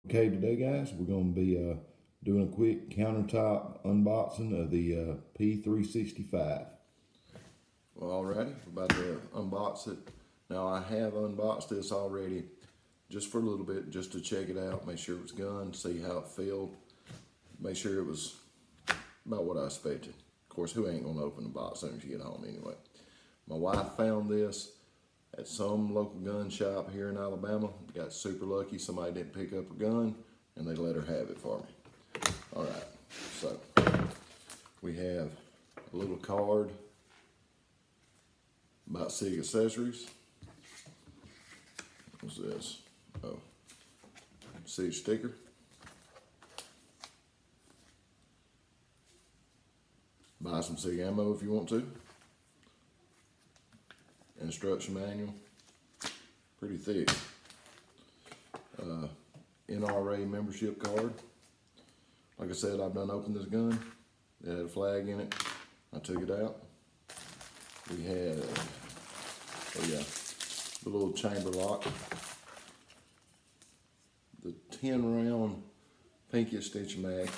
Okay, today guys, we're going to be doing a quick countertop unboxing of the P365. Well, alrighty, we're about to unbox it. Now I have unboxed this already just for a little bit, just to check it out, make sure it was gunned, see how it felt, make sure it was about what I expected. Of course, who ain't going to open the box as soon as you get home anyway. My wife found this at some local gun shop here in Alabama. Got super lucky, somebody didn't pick up a gun and they let her have it for me. All right, so we have a little card about Sig accessories. What's this? Oh, Sig sticker. Buy some Sig ammo if you want to. Instruction manual, pretty thick. NRA membership card. Like I said, I've done opened this gun. It had a flag in it. I took it out. We had, oh yeah, the little chamber lock. The 10-round pinky extension mag.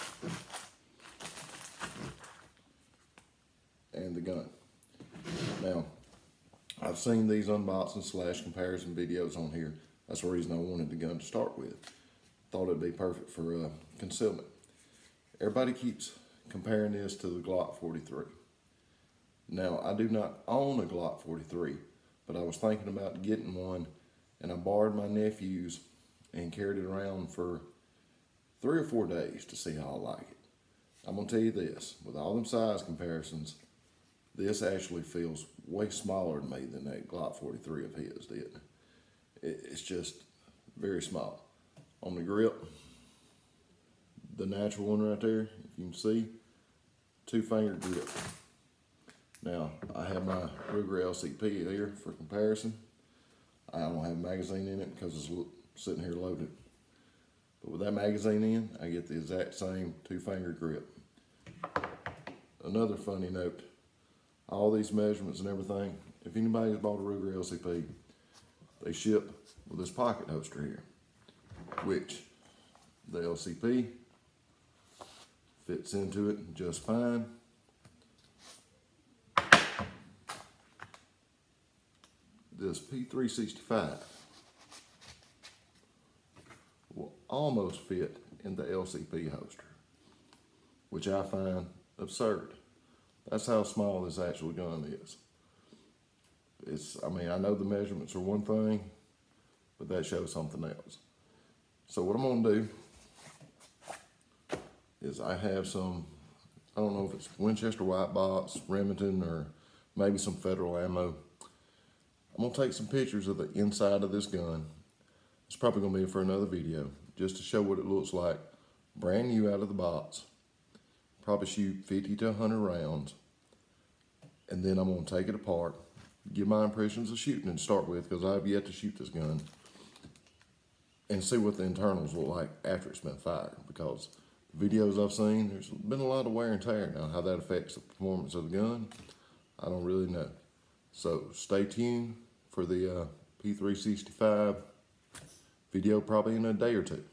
And the gun. Now, I've seen these unboxing / comparison videos on here. That's the reason I wanted the gun to start with. Thought it'd be perfect for concealment. Everybody keeps comparing this to the Glock 43. Now, I do not own a Glock 43, but I was thinking about getting one, and I borrowed my nephew's and carried it around for 3 or 4 days to see how I like it. I'm gonna tell you this, with all them size comparisons, this actually feels way smaller to me than that Glock 43 of his did. It's just very small. On the grip, the natural one right there, if you can see, 2-finger grip. Now, I have my Ruger LCP here for comparison. I don't have a magazine in it because it's sitting here loaded. But with that magazine in, I get the exact same 2-finger grip. Another funny note, all these measurements and everything, if anybody's bought a Ruger LCP, they ship with this pocket holster here, which the LCP fits into it just fine. This P365 will almost fit in the LCP holster, which I find absurd. That's how small this actual gun is. I mean, I know the measurements are one thing, but that shows something else. So what I'm gonna do is I have some, I don't know if it's Winchester white box, Remington, or maybe some Federal ammo. I'm gonna take some pictures of the inside of this gun. It's probably gonna be for another video, just to show what it looks like, brand new out of the box. Probably shoot 50 to 100 rounds. And then I'm gonna take it apart, give my impressions of shooting and start with, because I've yet to shoot this gun, and see what the internals look like after it's been fired. Because the videos I've seen, there's been a lot of wear and tear. Now, how that affects the performance of the gun, I don't really know. So stay tuned for the P365 video probably in a day or two.